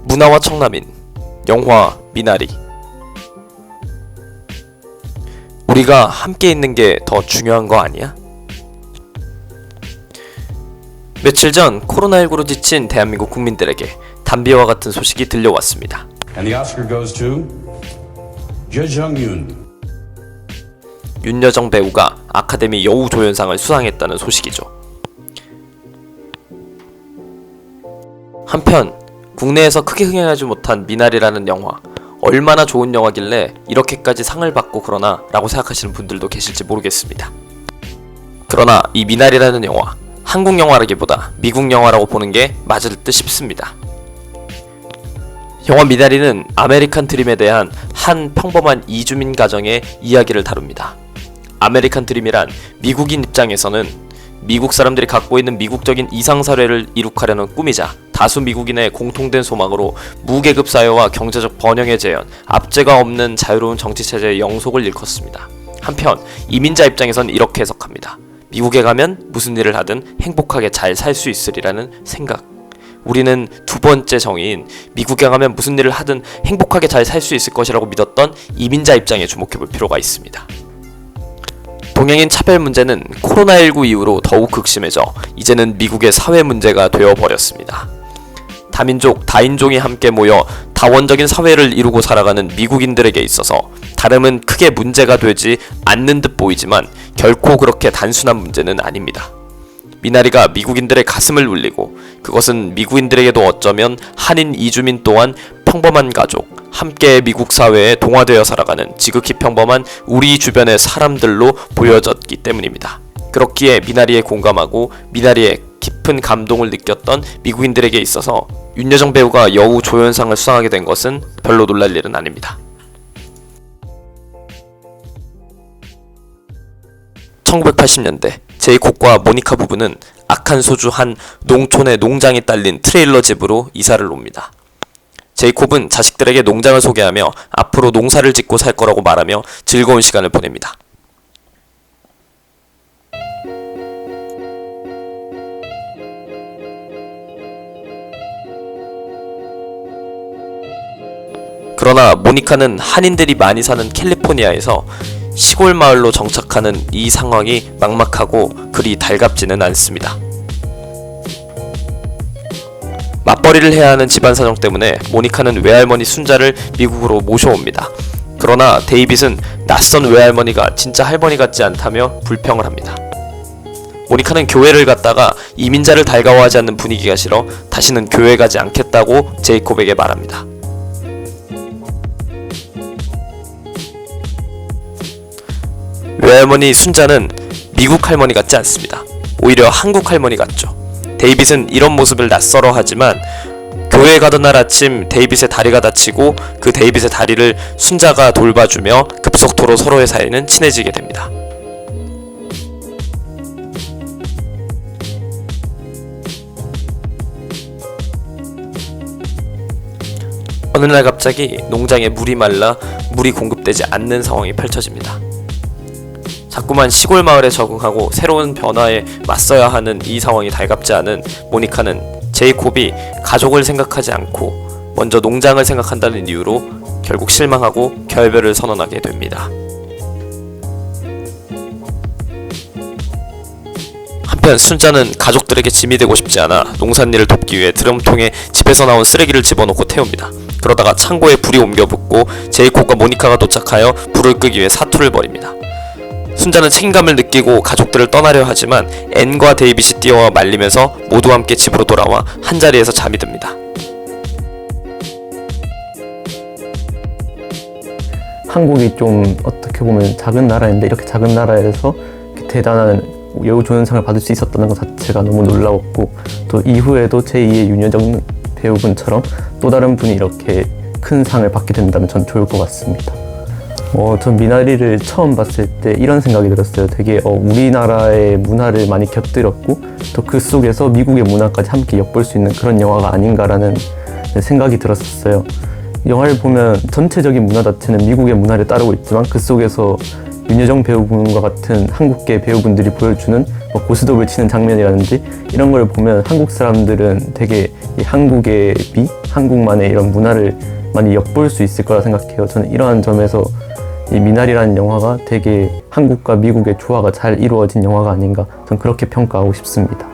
문화와 청남인 영화 미나리. 우리가 함께 있는 게 더 중요한 거 아니야? 며칠 전 코로나19로 지친 대한민국 국민들에게 담비와 같은 소식이 들려왔습니다. And the Oscar goes to Jung-yoon. 윤여정 배우가 아카데미 여우조연상을 수상했다는 소식이죠. 한편 국내에서 크게 흥행하지 못한 미나리라는 영화, 얼마나 좋은 영화길래 이렇게까지 상을 받고 그러나 라고 생각하시는 분들도 계실지 모르겠습니다. 그러나 이 미나리라는 영화, 한국 영화라기보다 미국 영화라고 보는 게 맞을 듯 싶습니다. 영화 미나리는 아메리칸 드림에 대한 한 평범한 이주민 가정의 이야기를 다룹니다. 아메리칸 드림이란 미국인 입장에서는 미국 사람들이 갖고 있는 미국적인 이상사회를 이룩하려는 꿈이자 다수 미국인의 공통된 소망으로 무계급 사회와 경제적 번영의 재현, 압제가 없는 자유로운 정치체제의 영속을 일컫습니다. 한편 이민자 입장에선 이렇게 해석합니다. 미국에 가면 무슨 일을 하든 행복하게 잘 살 수 있으리라는 생각. 우리는 두 번째 정의인 미국에 가면 무슨 일을 하든 행복하게 잘 살 수 있을 것이라고 믿었던 이민자 입장에 주목해볼 필요가 있습니다. 동양인 차별 문제는 코로나19 이후로 더욱 극심해져 이제는 미국의 사회 문제가 되어버렸습니다. 다민족, 다인종이 함께 모여 다원적인 사회를 이루고 살아가는 미국인들에게 있어서 다름은 크게 문제가 되지 않는 듯 보이지만 결코 그렇게 단순한 문제는 아닙니다. 미나리가 미국인들의 가슴을 울리고 그것은 미국인들에게도 어쩌면 한인 이주민 또한 평범한 가족, 함께 미국 사회에 동화되어 살아가는 지극히 평범한 우리 주변의 사람들로 보여졌기 때문입니다. 그렇기에 미나리에 공감하고 미나리에 깊은 감동을 느꼈던 미국인들에게 있어서 윤여정 배우가 여우 조연상을 수상하게 된 것은 별로 놀랄 일은 아닙니다. 1980년대 제이콥과 모니카 부부는 아칸소주 한 농촌의 농장이 딸린 트레일러 집으로 이사를 옵니다. 제이콥은 자식들에게 농장을 소개하며 앞으로 농사를 짓고 살 거라고 말하며 즐거운 시간을 보냅니다. 그러나 모니카는 한인들이 많이 사는 캘리포니아에서 시골 마을로 정착하는 이 상황이 막막하고 그리 달갑지는 않습니다. 맞벌이를 해야 하는 집안 사정 때문에 모니카는 외할머니 순자를 미국으로 모셔옵니다. 그러나 데이빗은 낯선 외할머니가 진짜 할머니 같지 않다며 불평을 합니다. 모니카는 교회를 갔다가 이민자를 달가워하지 않는 분위기가 싫어 다시는 교회 가지 않겠다고 제이콥에게 말합니다. 외할머니 순자는 미국 할머니 같지 않습니다. 오히려 한국 할머니 같죠. 데이빗은 이런 모습을 낯설어 하지만 교회에 가던 날 아침 데이빗의 다리가 다치고 그 데이빗의 다리를 순자가 돌봐주며 급속도로 서로의 사이는 친해지게 됩니다. 어느 날 갑자기 농장에 물이 말라 물이 공급되지 않는 상황이 펼쳐집니다. 자꾸만 시골 마을에 적응하고 새로운 변화에 맞서야 하는 이 상황이 달갑지 않은 모니카는 제이콥이 가족을 생각하지 않고 먼저 농장을 생각한다는 이유로 결국 실망하고 결별을 선언하게 됩니다. 한편 순자는 가족들에게 짐이 되고 싶지 않아 농산일을 돕기 위해 드럼통에 집에서 나온 쓰레기를 집어넣고 태웁니다. 그러다가 창고에 불이 옮겨 붙고 제이콥과 모니카가 도착하여 불을 끄기 위해 사투를 벌입니다. 순자는 책임감을 느끼고 가족들을 떠나려 하지만 앤과 데이빗이 뛰어와 말리면서 모두 함께 집으로 돌아와 한자리에서 잠이 듭니다. 한국이 좀 어떻게 보면 작은 나라인데 이렇게 작은 나라에서 이렇게 대단한 여우조연상을 받을 수 있었다는 것 자체가 너무 놀라웠고, 또 이후에도 제2의 윤여정 배우분처럼 또 다른 분이 이렇게 큰 상을 받게 된다면 전 좋을 것 같습니다. 전 미나리를 처음 봤을 때 이런 생각이 들었어요. 되게 우리나라의 문화를 많이 곁들였고 또 그 속에서 미국의 문화까지 함께 엿볼 수 있는 그런 영화가 아닌가라는 생각이 들었었어요. 영화를 보면 전체적인 문화 자체는 미국의 문화를 따르고 있지만 그 속에서 윤여정 배우분과 같은 한국계 배우분들이 보여주는 뭐 고스톱을 치는 장면이라든지 이런 걸 보면 한국 사람들은 되게 이 한국의 한국만의 이런 문화를 많이 엿볼 수 있을 거라 생각해요. 저는 이러한 점에서 이 미나리라는 영화가 되게 한국과 미국의 조화가 잘 이루어진 영화가 아닌가, 전 그렇게 평가하고 싶습니다.